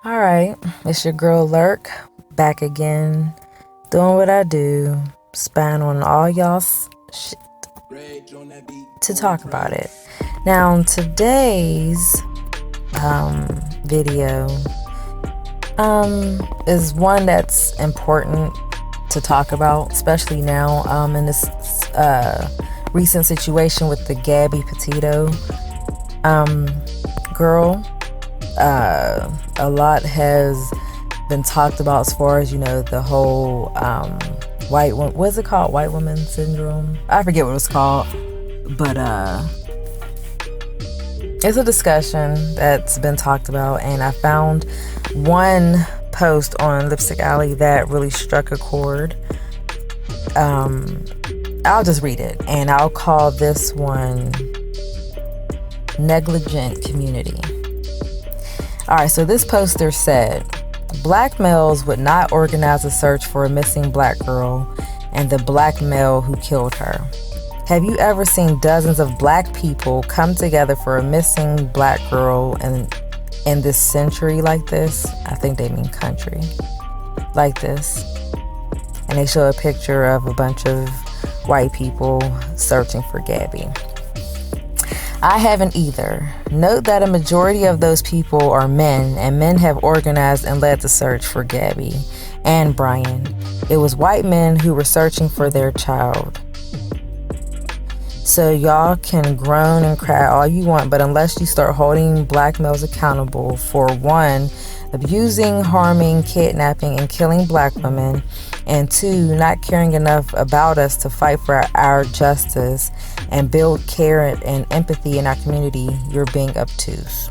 All right, it's your girl Lurk, back again, doing what I do, spying on all y'all's shit to talk about it. Now, today's video is one that's important to talk about, especially now in this recent situation with the Gabby Petito girl. A lot has been talked about as far as, the whole what's it called? White woman syndrome? I forget what it's called. But it's a discussion that's been talked about, and I found one post on Lipstick Alley that really struck a chord. I'll just read it, and I'll call this one Negligent Community. Alright, so this poster said, Black males would not organize a search for a missing Black girl and the Black male who killed her. Have you ever seen dozens of Black people come together for a missing Black girl in this century like this? I think they mean country. Like this. And they show a picture of a bunch of white people searching for Gabby. I haven't either. Note that a majority of those people are men, and men have organized and led the search for Gabby and Brian. It was white men who were searching for their child. So y'all can groan and cry all you want, but unless you start holding Black males accountable for, one, abusing, harming, kidnapping, and killing Black women, and two, not caring enough about us to fight for our justice and build care and empathy in our community, you're being obtuse.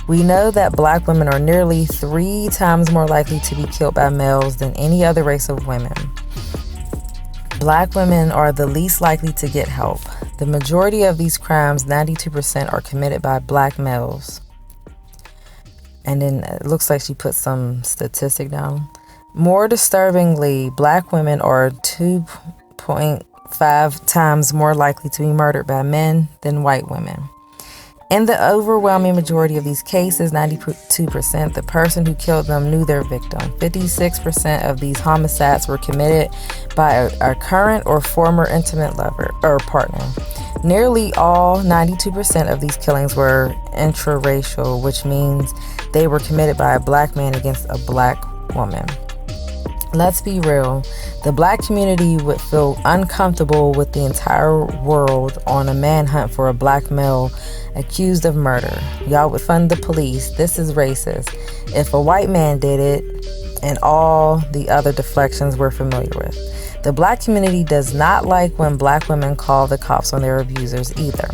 We know that Black women are nearly 3 times more likely to be killed by males than any other race of women. Black women are the least likely to get help. The majority of these crimes, 92%, are committed by Black males. And then it looks like she put some statistic down. More disturbingly, Black women are 2.5 times more likely to be murdered by men than white women. In the overwhelming majority of these cases, 92%, the person who killed them knew their victim. 56% of these homicides were committed by a current or former intimate lover or partner. Nearly all, 92% of these killings were intraracial, which means they were committed by a Black man against a Black woman. Let's be real, the Black community would feel uncomfortable with the entire world on a manhunt for a Black male accused of murder. Y'all would fund the police. This is racist. If a white man did it, and all the other deflections we're familiar with. The Black community does not like when Black women call the cops on their abusers either.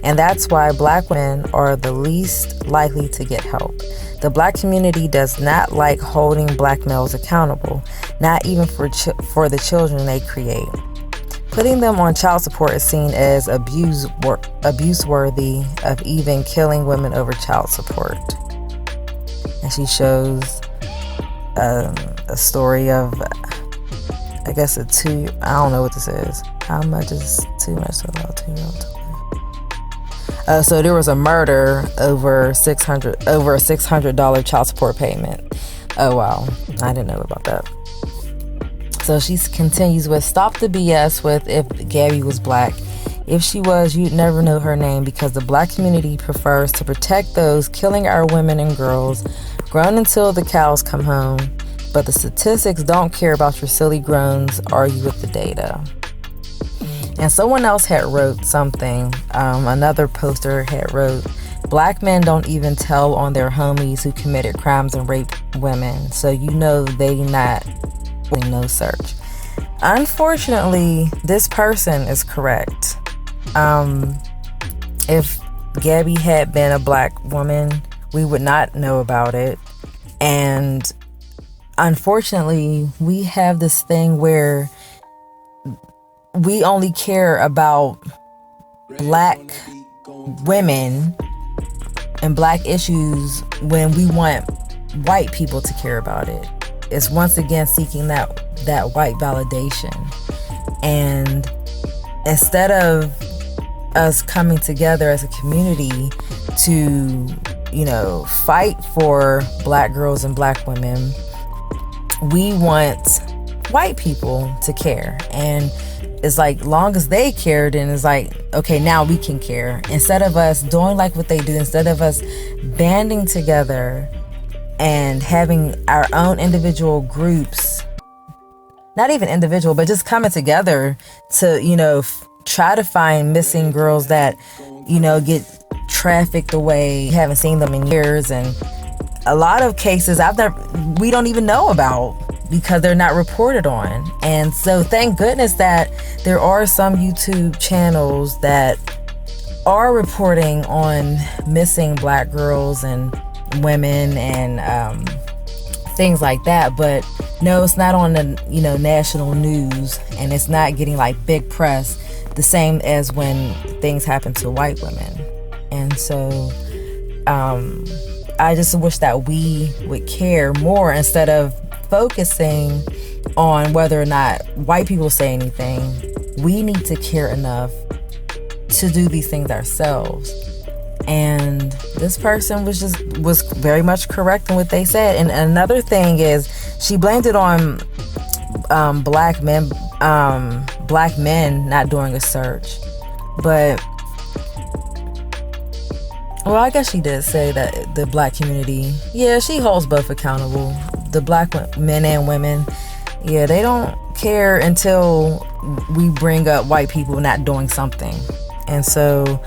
And that's why Black women are the least likely to get help. The Black community does not like holding Black males accountable, not even for the children they create. Putting them on child support is seen as abuse-worthy of even killing women over child support. And she shows a story of, I guess I don't know what this is. How much is too much to allow 2-year-old to live? So there was a murder over a $600 child support payment. Oh wow, I didn't know about that. So she continues with, stop the BS with if Gabby was Black. If she was, you'd never know her name because the Black community prefers to protect those killing our women and girls, groan until the cows come home. But the statistics don't care about your silly groans, argue with the data. And someone else had wrote something, another poster had wrote, Black men don't even tell on their homies who committed crimes and raped women, so you know they not doing no search. Unfortunately, this person is correct. If Gabby had been a Black woman, we would not know about it. And unfortunately, we have this thing where we only care about Black women and Black issues when we want white people to care about it. It's once again seeking that white validation. And instead of us coming together as a community to fight for black girls and black women, we want white people to care. And it's like, long as they care, then it's like, okay, now we can care. Instead of us doing like what they do, instead of us banding together and having our own individual groups, not even individual, but just coming together to, try to find missing girls that, get trafficked away, haven't seen them in years. And a lot of cases we don't even know about because they're not reported on. And so thank goodness that there are some YouTube channels that are reporting on missing black girls and women and things like that. But no, it's not on the national news, and it's not getting like big press the same as when things happen to white women. And so I just wish that we would care more instead of focusing on whether or not white people say anything. We need to care enough to do these things ourselves. And this person was very much correct in what they said. And another thing is, she blamed it on black men not doing a search. But well, I guess she did say that the black community, yeah, she holds both accountable. The black men and women, yeah, they don't care until we bring up white people not doing something. And so,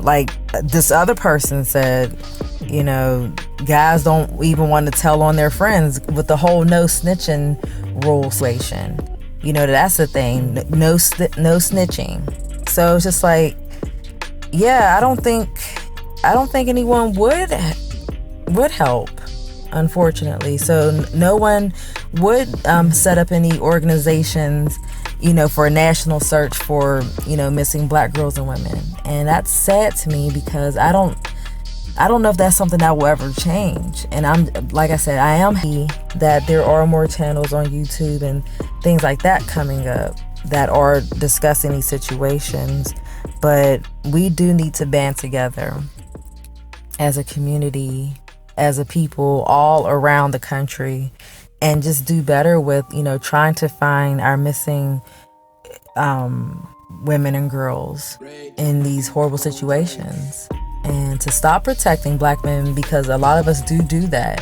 like this other person said, guys don't even want to tell on their friends with the whole no snitching rule situation. That's the thing, no snitching. So it's just like, yeah, I don't think anyone would help, unfortunately. So no one would set up any organizations, for a national search for, missing black girls and women. And that's sad to me because I don't know if that's something that will ever change. And like I said, I am happy that there are more channels on YouTube and things like that coming up that are discussing these situations. But we do need to band together as a community, as a people all around the country, and just do better with, trying to find our missing women and girls in these horrible situations, and to stop protecting black men, because a lot of us do that.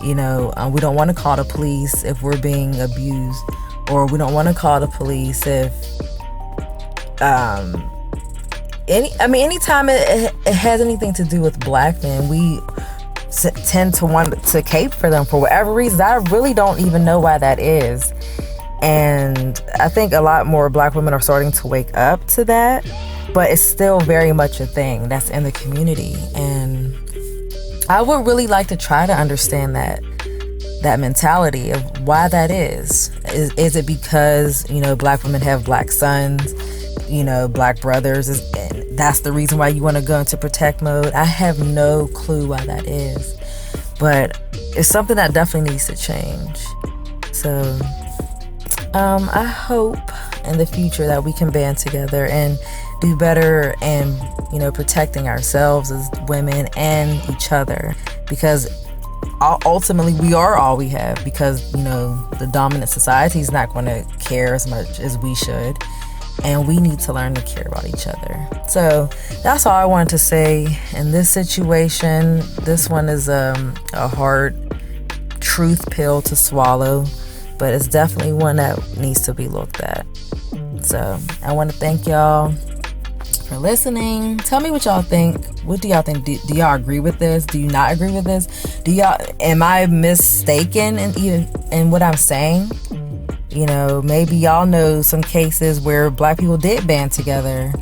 We don't want to call the police if we're being abused, or we don't want to call the police if anytime it has anything to do with black men, we tend to want to cape for them for whatever reason. I really don't even know why that is. And I think a lot more black women are starting to wake up to that, but it's still very much a thing that's in the community. And I would really like to try to understand that mentality of why that is. Is it because, black women have black sons, black brothers, and that's the reason why you want to go into protect mode? I have no clue why that is, but it's something that definitely needs to change. So I hope in the future that we can band together and do better in, protecting ourselves as women and each other, because ultimately we are all we have, because, the dominant society is not going to care as much as we should. And we need to learn to care about each other. So that's all I wanted to say in this situation. This one is a hard truth pill to swallow, but it's definitely one that needs to be looked at. So I want to thank y'all for listening. Tell me what y'all think. What do y'all think? Do y'all agree with this? Do you not agree with this? Am I mistaken in what I'm saying? Maybe y'all know some cases where black people did band together,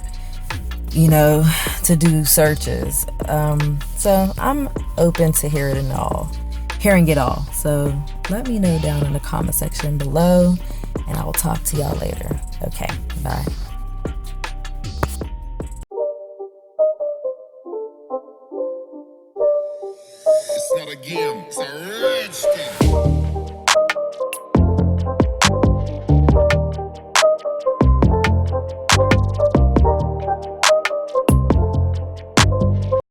to do searches. So I'm open to hearing it all. So let me know down in the comment section below, and I will talk to y'all later. Okay, bye. It's not a game, it's a rich thing.